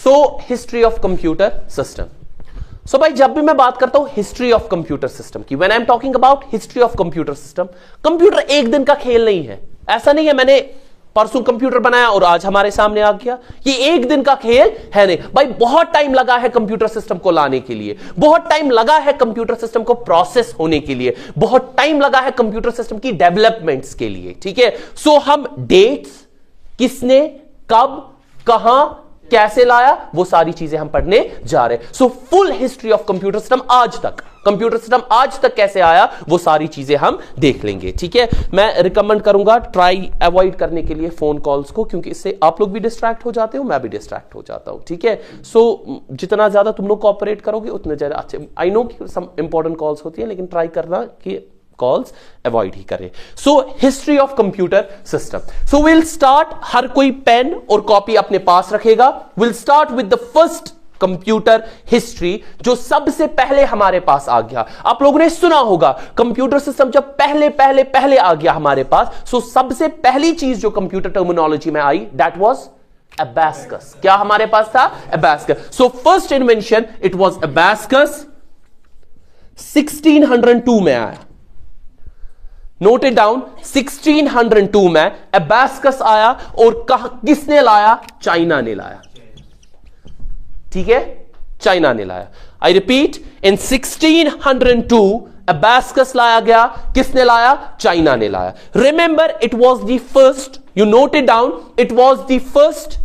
So history of computer system. So भाई जब भी मैं बात करता हूं हिस्ट्री ऑफ कंप्यूटर सिस्टम की, when I am talking about history of computer system, computer एक दिन का खेल नहीं है। ऐसा नहीं है मैंने परसों कंप्यूटर बनाया और आज हमारे सामने आ गया, ये एक दिन का खेल है नहीं भाई। बहुत टाइम लगा है कंप्यूटर सिस्टम को लाने के लिए, बहुत टाइम लगा है कंप्यूटर सिस्टम को प्रोसेस होने के लिए, बहुत टाइम लगा है कंप्यूटर सिस्टम की डेवलपमेंट्स के लिए, ठीक है। सो हम डेट्स, किसने, कब, कहां, कैसे लाया, वो सारी चीजें हम पढ़ने जा रहे हैं। So full history of computer system आज तक, कंप्यूटर सिस्टम आज तक कैसे आया, वो सारी चीजें हम देख लेंगे, ठीक है। मैं रिकमेंड करूंगा ट्राई अवॉइड करने के लिए फोन कॉल्स को, क्योंकि इससे आप लोग भी डिस्ट्रैक्ट हो जाते हो, मैं भी डिस्ट्रैक्ट हो जाता हूं, ठीक है। सो जितना ज्यादा तुम लोग कोऑपरेट करोगे उतने ज्यादा अच्छे। आई नो कि सम इंपॉर्टेंट कॉल्स होती है, लेकिन ट्राई करना कि कॉल्स अवॉइड ही करें। So history of computer system. So will start, हर कोई पेन और कॉपी अपने पास रखेगा। Will start with the first computer history, जो सबसे पहले हमारे पास आ गया। आप लोगों ने सुना होगा कंप्यूटर सिस्टम जब पहले आ गया हमारे पास, सो सबसे पहली चीज जो कंप्यूटर टर्मिनोलॉजी में आई, दैट वाज अबैस्कस। क्या हमारे पास था? Abacus. So first invention it was abacus, 1602 में आया। नोट इट डाउन, 1602 में अबैस्कस आया और किसने लाया? चाइना ने लाया, ठीक है, चाइना ने लाया। आई रिपीट, इन 1602 अबैस्कस लाया गया। किसने लाया? चाइना ने लाया। Remember, it was the first, you note it down, it was the first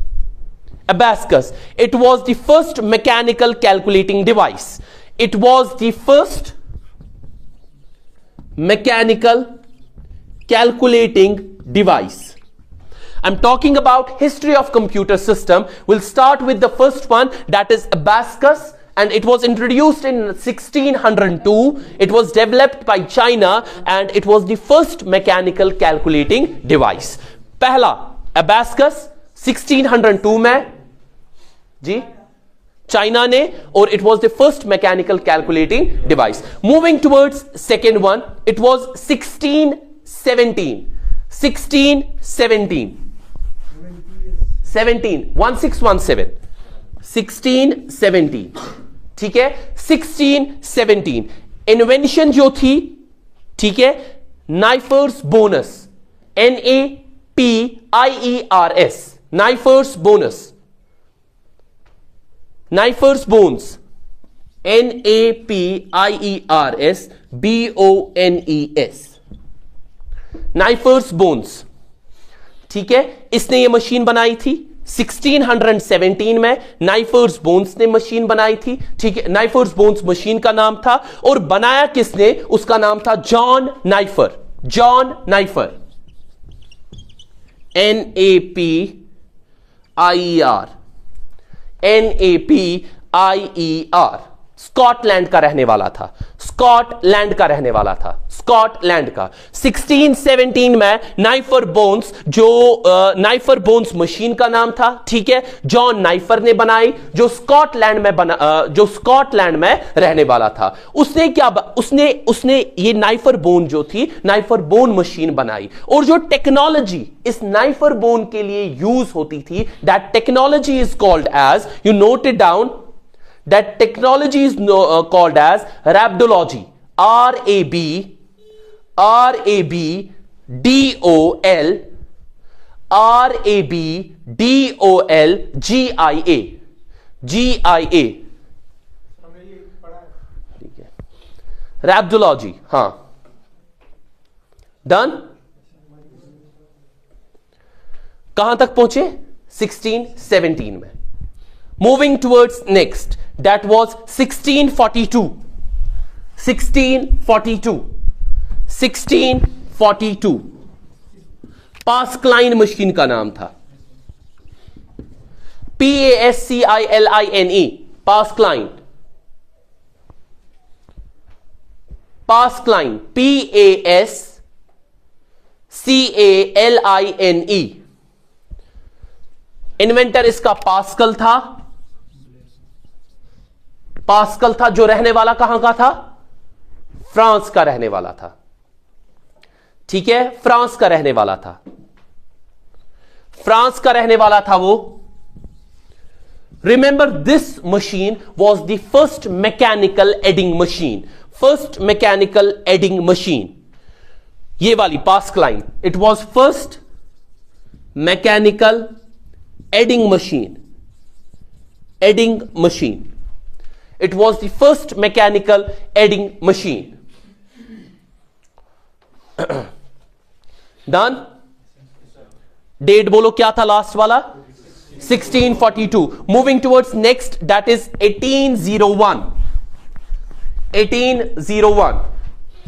abacus, it was the first mechanical calculating device, it was the first mechanical calculating device. I'm talking about history of computer system. We'll start with the first one, that is abacus, and it was introduced in 1602. It was developed by China and it was the first mechanical calculating device. पहला abacus 1602 में जी China ने, और it was the first mechanical calculating device. Moving towards second one, it was 1617. 1617. 1617. 1617, ठीक है, 1617 invention जो थी, ठीक है, Napier's bones, NAPIERS, Napier's bones, Napier's bones, NAPIERS BONES, Napier's bones, ठीक है। इसने ये मशीन बनाई थी 1617 में, नाइफर्स बोन्स ने मशीन बनाई थी, ठीक है। नाइफर्स बोन्स मशीन का नाम था, और बनाया किसने? उसका नाम था John Napier. John Napier, NAPIER, NAPIER, Scotland का रहने वाला था, स्कॉटलैंड का रहने वाला था, स्कॉटलैंड का। 1617 में नाइफर बोन्स, जो नाइफर बोन्स मशीन का नाम था, ठीक है, जॉन नाइफर ने बनाई, जो स्कॉटलैंड में जो स्कॉटलैंड में रहने वाला था। उसने क्या उसने ये नाइफर बोन जो थी, नाइफर बोन मशीन बनाई, और जो टेक्नोलॉजी इस नाइफर बोन के लिए यूज होती थी, that technology is called as, you note it down, that technology is called as rhabdology, RABDOL, GIA, ठीक है, rhabdology, हाँ, डन। कहां तक पहुंचे? 1617 में। Moving towards next, that was 1642. 1642. 1642 Pascaline machine का नाम था, PASCILINE, Pascaline, Pascaline, PASCALINE। Inventor इसका पास्कल था, पास्कल था, जो रहने वाला कहां का था? फ्रांस का रहने वाला था, ठीक है, फ्रांस का रहने वाला था, फ्रांस का रहने वाला था वो। Remember, this machine was the first mechanical adding machine. First mechanical adding machine. ये वाली Pascal line. It was first mechanical adding machine. Adding machine. It was the first mechanical adding machine. Done? Date बोलो क्या था last वाला? 1642. Moving towards next, that is 1801. 1801.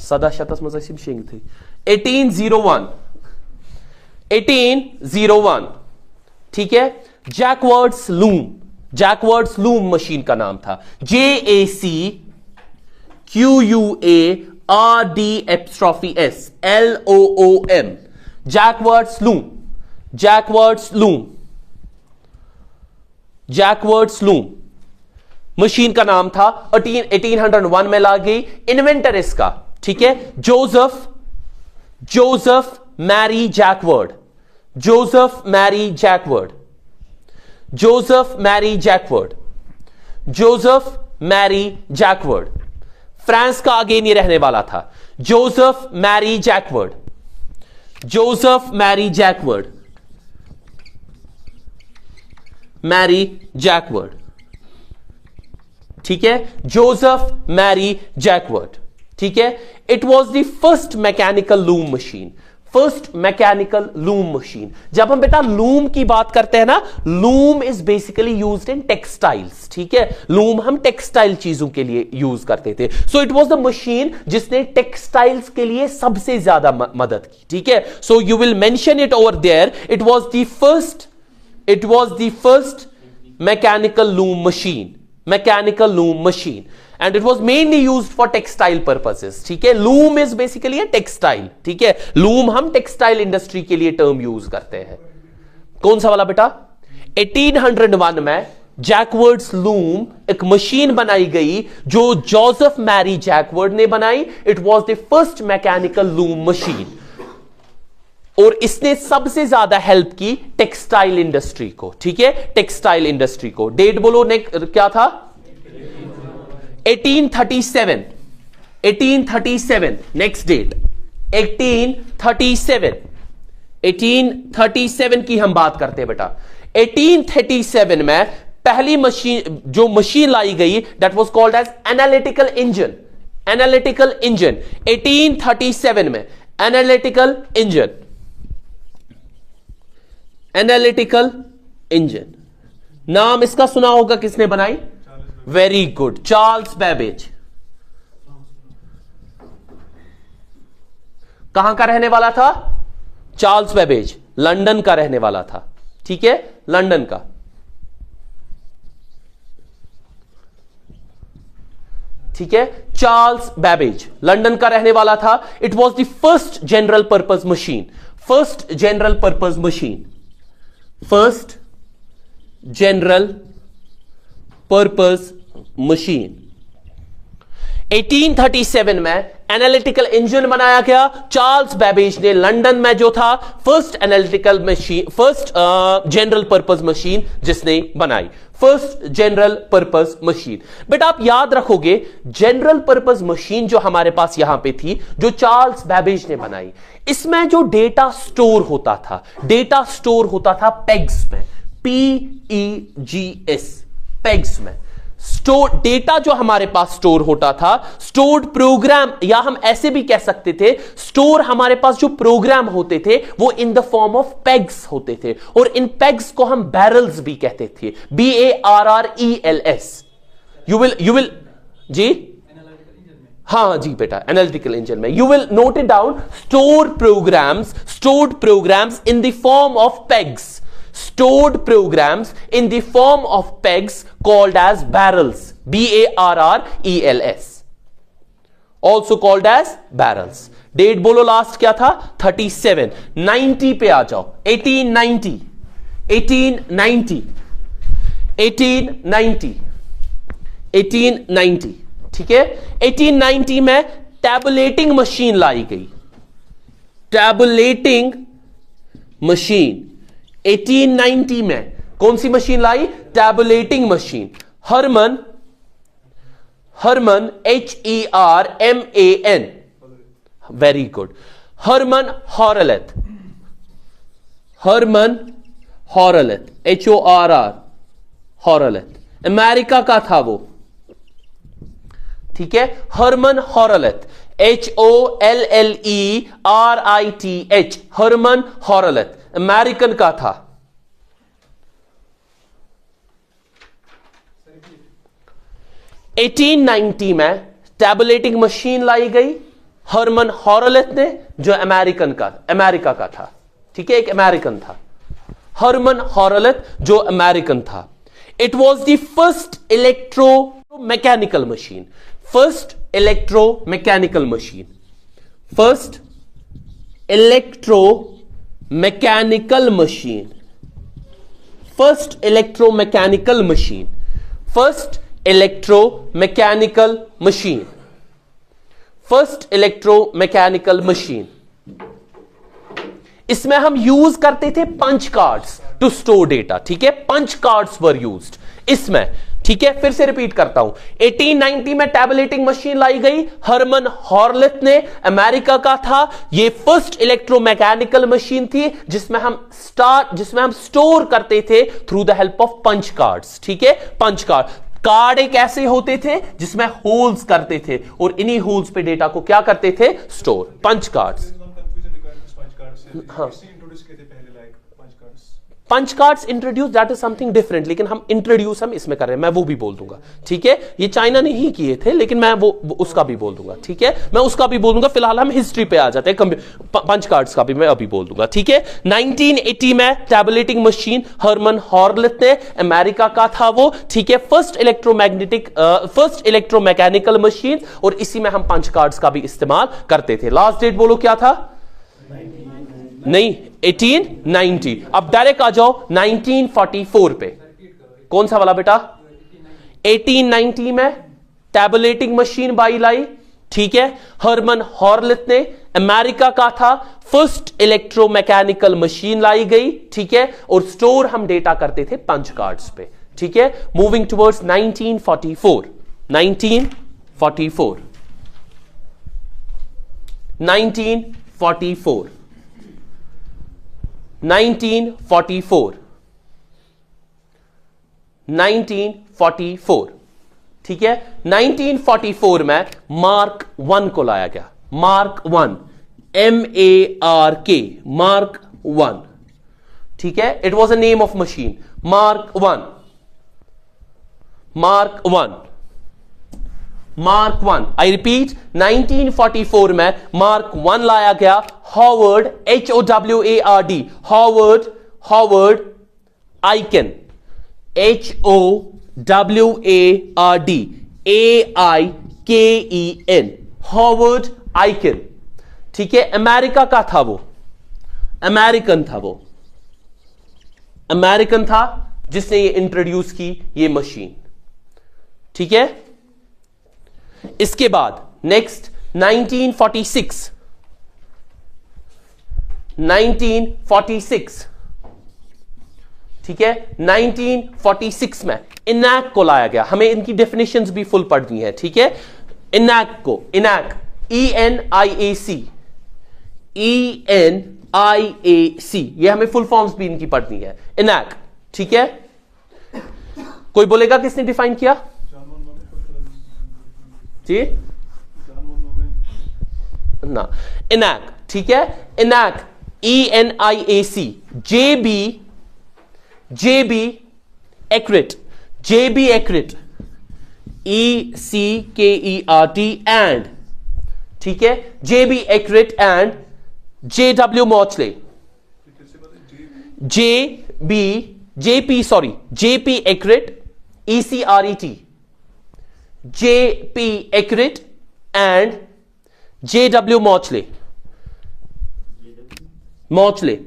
सदा शतस मज़ा SIM शेंग थी. 1801. 1801. ठीक है. Jacquard's loom. Jacquard's loom machine का नाम था. JACQUARD'S LOOM. Jacquard's loom. Jacquard's loom. Jacquard's loom machine का नाम था. 1801 में ला गई. इन्वेंटर इसका, ठीक है, Joseph Marie Jacquard. Joseph Marie Jacquard. Joseph Marie Jacquard. Joseph Marie Jacquard. France का आगे नहीं रहने वाला था. Joseph Marie Jacquard. Joseph Marie Jacquard. Marie Jacquard. ठीक है. Joseph Marie Jacquard. ठीक है. It was the first mechanical loom machine. First mechanical loom machine. जब हम बेटा लूम की बात करते हैं ना, loom is basically used in textiles. ठीक है. लूम हम टेक्सटाइल चीजों के लिए यूज करते थे. So it was the machine जिसने टेक्सटाइल्स के लिए सबसे ज्यादा मदद की. ठीक है. So you will mention it over there. It was the first. It was the first mechanical loom machine. Mechanical loom machine. And it was mainly used for textile purposes. ठीक है. Loom is basically a textile. ठीक है. Loom हम textile industry के लिए term use करते हैं. कौन सा वाला बेटा? 1801 में जैकवर्ड्स लूम एक मशीन बनाई गई जो जोसेफ मैरी जैकवर्ड ने बनाई. It was the first mechanical loom machine. और इसने सबसे ज्यादा हेल्प की टेक्सटाइल इंडस्ट्री को. ठीक है. टेक्सटाइल इंडस्ट्री को. डेट बोलो क्या था? 1837. 1837. Next date 1837. 1837 की हम बात करते हैं बेटा. 1837 में पहली मशीन जो मशीन लाई गई, that was called as analytical engine. Analytical engine 1837 में. Analytical engine. एनालिटिकल इंजन नाम इसका सुना होगा. किसने बनाई? Very good. Charles Babbage. कहां का रहने वाला था? चार्ल्स बेबेज लंदन का रहने वाला था. ठीक है. लंदन का. ठीक है. चार्ल्स बेबेज लंदन का रहने वाला था. It was the first general purpose machine. First general purpose machine. First general purpose machine. 1837 में एनालिटिकल इंजन बनाया गया. चार्ल्स बेबेज ने लंदन में जो था first analytical machine, first general purpose machine जिसने बनाई. First general purpose machine. But आप याद रखोगे जनरल पर्पस मशीन जो हमारे पास यहां पे थी, जो चार्ल्स बेबेज ने बनाई, इसमें जो डेटा स्टोर होता था, डेटा स्टोर होता था पेग्स में. PEGS. पेग्स में. स्टोर डेटा जो हमारे पास स्टोर होता था, स्टोर्ड प्रोग्राम, या हम ऐसे भी कह सकते थे स्टोर हमारे पास जो प्रोग्राम होते थे वो इन द फॉर्म ऑफ पेग्स होते थे. और इन पेग्स को हम बैरल्स भी कहते थे. BARRELS. यू विल जी हाँ जी बेटा. एनालिटिकल इंजन में you will note it down. Stored programs in the form of pegs. Stored programs in the form of pegs called as barrels. BARRELS. Also called as barrels. Date बोलो last क्या था? 37. 90 पे आ जाओ. 1890. 1890. 1890. 1890. ठीक है. 1890 में tabulating machine लाई गई. टैबुलेटिंग मशीन 1890 में कौन सी मशीन लाई? Tabulating machine. Herman, HERMAN, very good. Herman Hollerith, HORRELETH, Hollerith, America का था वो, ठीक है। Herman Hollerith, HOLLERITH, Herman Hollerith, American का था। 1890 में टैबुलेटिंग मशीन लाई गई हरमन हॉरलेथ ने, जो अमेरिका का था, ठीक है, एक अमेरिकन था। हरमन हॉरलेथ जो अमेरिकन था। It was the first electromechanical machine, first electromechanical machine, first electromechanical machine, first electromechanical machine, first electromechanical machine, first electromechanical machine. इसमें हम यूज करते थे punch cards to store data, ठीक है, पंच कार्ड्स वर यूज्ड इसमें, ठीक है। फिर से रिपीट करता हूं, 1890 में टैबुलेटिंग मशीन लाई गई, हरमन हॉरलेथ ने, अमेरिका का था। ये फर्स्ट इलेक्ट्रोमैकेनिकल मशीन थी जिसमें हम स्टोर करते थे through the help of punch cards, ठीक है। पंच कार्ड एक ऐसे होते थे जिसमें होल्स करते थे और इन्हीं होल्स पे डेटा को क्या करते थे? स्टोर। पंच कार्ड्स, हाँ, punch cards introduce, that is something different, लेकिन हम इंट्रोड्यूस इसमें कर रहे हैं, मैं वो भी बोल दूंगा, ठीक है। ये चाइना ने ही किए थे, लेकिन मैं वो उसका भी बोल दूंगा, ठीक है, मैं उसका भी बोल दूंगा। फिलहाल हम हिस्ट्री पे आ जाते हैं, पंच कार्ड्स का भी मैं अभी बोल दूंगा, ठीक है। 1980 में टैबुलेटिंग मशीन हरमन हॉरलेथ ने, अमेरिका का था वो, ठीक है। फर्स्ट इलेक्ट्रोमैकेनिकल मशीन, और इसी में हम पंच कार्ड्स का भी इस्तेमाल करते थे। लास्ट डेट बोलो क्या था? नहीं, 1890। अब डायरेक्ट आ जाओ 1944 पे। कौन सा वाला बेटा? 1890 में टैबुलेटिंग मशीन बाई लाई, ठीक है। हरमन हॉरलेथ ने, अमेरिका का था, फर्स्ट इलेक्ट्रोमैकेनिकल मशीन लाई गई, ठीक है, और स्टोर हम डेटा करते थे पंच कार्ड्स पे, ठीक है। मूविंग टुवर्ड्स 1944, 1944, 1944, 1944, 1944, ठीक है। 1944 में मार्क 1 को लाया गया, मार्क 1, MARK, मार्क 1, ठीक है। It was a name of machine, mark 1, mark 1, mark 1। I repeat, 1944 में मार्क 1 लाया गया। Howard, HOWARD, Howard icon, HOWARD AIKEN, Howard icon, ठीक है। अमेरिका का था वो, अमेरिकन था वो, अमेरिकन था जिसने ये इंट्रोड्यूस की ये मशीन, ठीक है। इसके बाद नेक्स्ट 1946, 1946, ठीक है। 1946 में इनैक को लाया गया। हमें इनकी डेफिनेशंस भी फुल पढ़नी है, ठीक है। इनैक को, इनैक, ENIAC, ENIAC, ये हमें फुल फॉर्म्स भी इनकी पढ़नी है, इनैक, ठीक है। कोई बोलेगा किसने डिफाइन किया जी? ना, इनैक, ठीक है। ENIAC, ENIAC, JB accurate, JB accurate, ECKERT and, ठीक है, JB accurate and JW Mauchly, JP accurate, ECRET, JP accurate and JW Mauchly, MAUCHLY,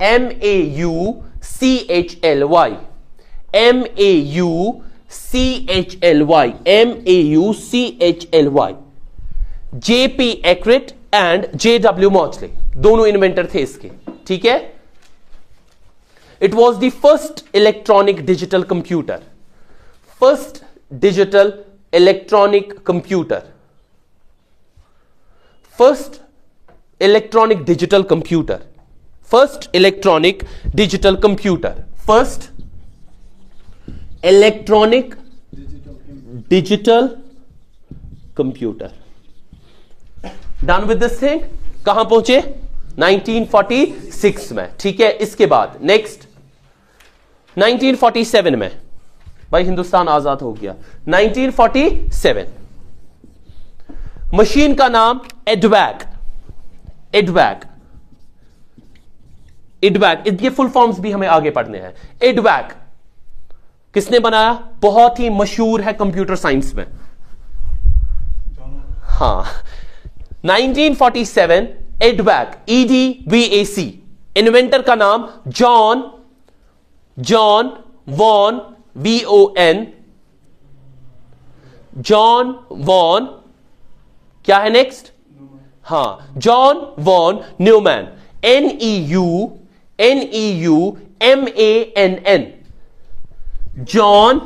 MAUCHLY, MAUCHLY, MAUCHLY, JP accurate and JW Mauchly, दोनों inventor थे इसके, ठीक है। It was the first electronic digital computer. First digital electronic computer. First electronic digital computer. First electronic digital computer. First electronic digital computer. Done with this thing. कहां पहुंचे? 1946 में. ठीक है, इसके बाद नेक्स्ट 1947 में भाई हिंदुस्तान आजाद हो गया. 1947 मशीन का नाम एडवैक. एडवैक. एडवैक, ये फुल फॉर्म्स भी हमें आगे पढ़ने हैं. एडवैक किसने बनाया? बहुत ही मशहूर है कंप्यूटर साइंस में. हाँ, 1947 एडवैक, EDVAC. इन्वेंटर का नाम John von VON. John von. क्या है नेक्स्ट? हाँ, John von Neumann. NEUMANN. John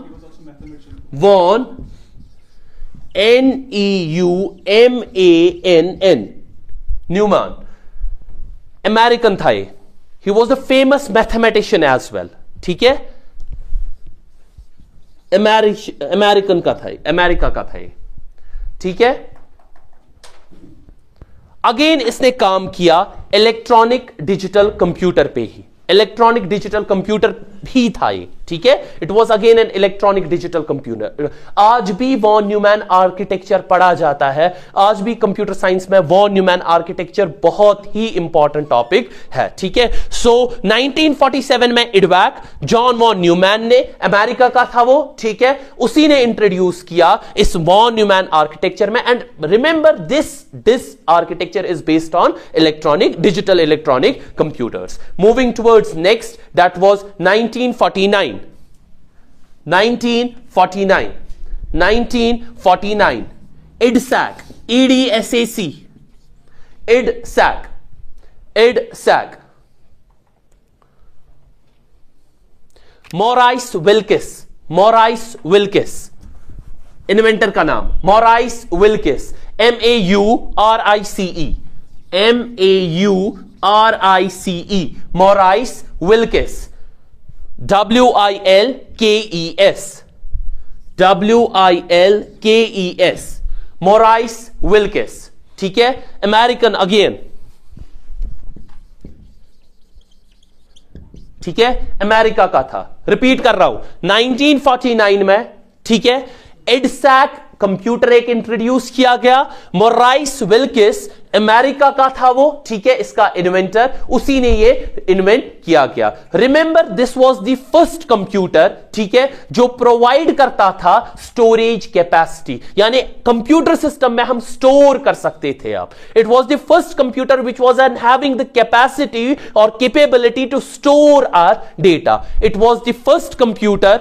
von NEUMANN. Neumann. American था ये. He was a famous mathematician as well. ठीक है, अमेरिकन का था, अमेरिका का था ये. ठीक है, अगेन इसने काम किया इलेक्ट्रॉनिक डिजिटल कंप्यूटर पे ही. इलेक्ट्रॉनिक डिजिटल कंप्यूटर भी था ये. ठीक है, it was again an electronic digital computer. आज भी वॉन न्यूमैन आर्किटेक्चर पढ़ा जाता है. आज भी कंप्यूटर साइंस में वॉन न्यूमैन आर्किटेक्चर बहुत ही इंपॉर्टेंट टॉपिक है. ठीक है, सो 1947 में एडवैक, जॉन वॉन न्यूमैन ने, अमेरिका का था वो. ठीक है, उसी ने इंट्रोड्यूस किया इस वॉन न्यूमैन आर्किटेक्चर में. And remember this architecture is based on electronic digital electronic computers. Moving towards next, that was 1949. 1949 IDSAC. IDSAC. Maurice Wilkes. Inventor का नाम Maurice Wilkes. MAURICE. Maurice Wilkes. WILKES. Maurice Wilkes. ठीक है, American again. ठीक है, America का था. Repeat कर रहा हूं, 1949 में. ठीक है, एडसैक कंप्यूटर एक इंट्रोड्यूस किया गया. मोराइस विल्किस अमेरिका का था वो. ठीक है, इसका इन्वेंटर, उसी ने ये इन्वेंट किया गया. Remember this was the first computer. ठीक है, जो प्रोवाइड करता था स्टोरेज कैपेसिटी, यानी कंप्यूटर सिस्टम में हम स्टोर कर सकते थे. आप, it was the first computer which was an having the capacity और capability to store our data. It was the first computer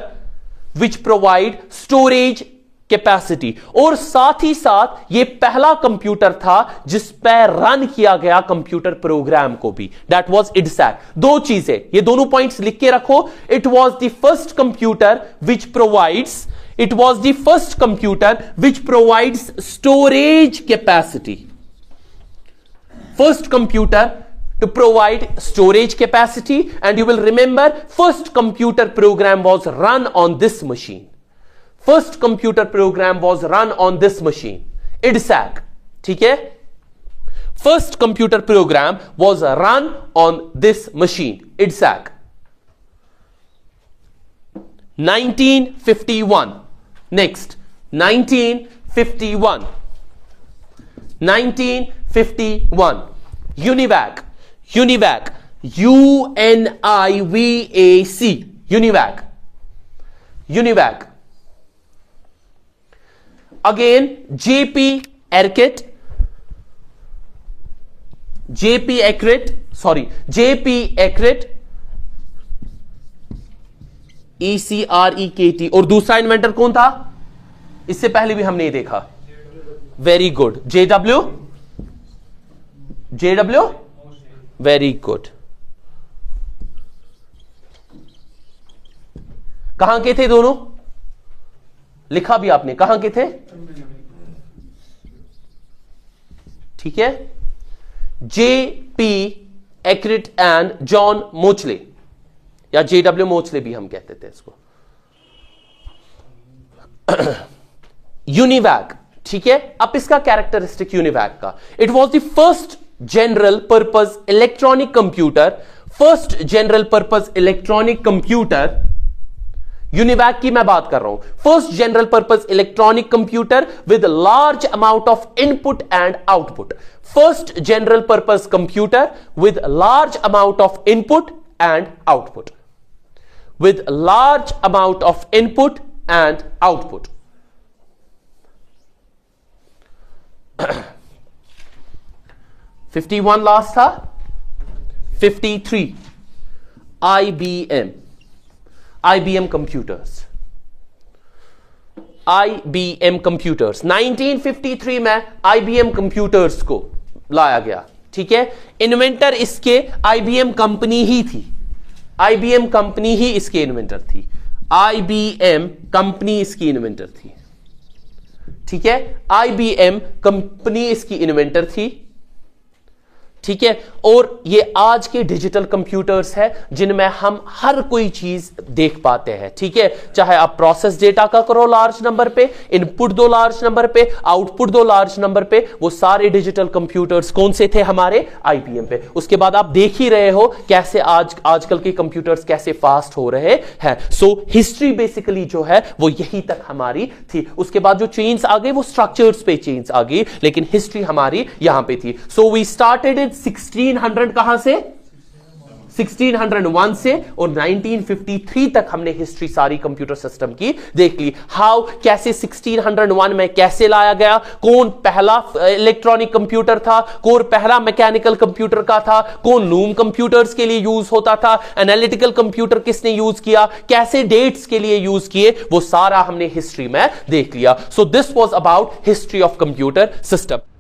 which provide storage capacity. और साथ ही साथ यह पहला कंप्यूटर था जिस पर रन किया गया कंप्यूटर प्रोग्राम को भी. That was EDSAC. दो चीजें, ये दोनों पॉइंट्स लिख के रखो. It was the first computer which provides storage capacity. First computer to provide storage capacity, and you will remember first computer program was run on this machine. First computer program was run on this machine, IDSAC. ठीक है, first computer program was run on this machine, IDSAC. 1951. Next, 1951. UNIVAC. UNIVAC. UNIVAC. Again, JP Eckert. ECREKT. और दूसरा inventor कौन था? इससे पहले भी हमने देखा. Very good. JW. Very good. कहां के थे दोनों? लिखा भी आपने, कहां के थे? ठीक है, J.P. Eckert एंड जॉन मोचले, या J.W. मोचले भी हम कहते थे इसको। यूनिवैक, ठीक है। अब इसका कैरेक्टरिस्टिक यूनिवैक का, it was the first general purpose electronic computer, first general purpose electronic computer, UNIVAC की मैं बात कर रहा हूं, first general purpose electronic computer with large amount of input and output, first general purpose computer with large amount of input and output, with large amount of input and output. 51 last था, 53 IBM computers, IBM computers 1953 में IBM computers को लाया गया, ठीक है। Inventor इसके IBM company ही थी, IBM company ही इसके इन्वेंटर थी, IBM कंपनी इसकी इन्वेंटर थी, ठीक है। IBM कंपनी इसकी इन्वेंटर थी, ठीक है। और ये आज के डिजिटल कंप्यूटर्स है जिनमें हम हर कोई चीज देख पाते हैं, ठीक है। चाहे आप प्रोसेस डेटा का करो लार्ज नंबर पे, इनपुट दो लार्ज नंबर पे, आउटपुट दो लार्ज नंबर पे, वो सारे डिजिटल कंप्यूटर्स कौन से थे? हमारे IBM पे। उसके बाद आप देख ही रहे हो कैसे आजकल के कंप्यूटर्स कैसे फास्ट हो रहे हैं। सो हिस्ट्री बेसिकली जो है वो यही तक हमारी थी। उसके बाद जो चेंज आ गई वो स्ट्रक्चर्स पे चेंज आ गई, लेकिन हिस्ट्री हमारी यहां पे थी। सो वी स्टार्टेड इट 1600 कहां से? 1601 से, और 1953 तक हमने हिस्ट्री सारी कंप्यूटर सिस्टम की देख ली। हाउ, कैसे 1601 में कैसे लाया गया, कौन पहला इलेक्ट्रॉनिक कंप्यूटर था, कौन पहला मैकेनिकल कंप्यूटर का था, कौन लूम कंप्यूटर्स के लिए यूज होता था, एनालिटिकल कंप्यूटर किसने यूज किया, कैसे डेट्स के लिए यूज किए, वो सारा हमने हिस्ट्री में देख लिया। So this was about history of computer system.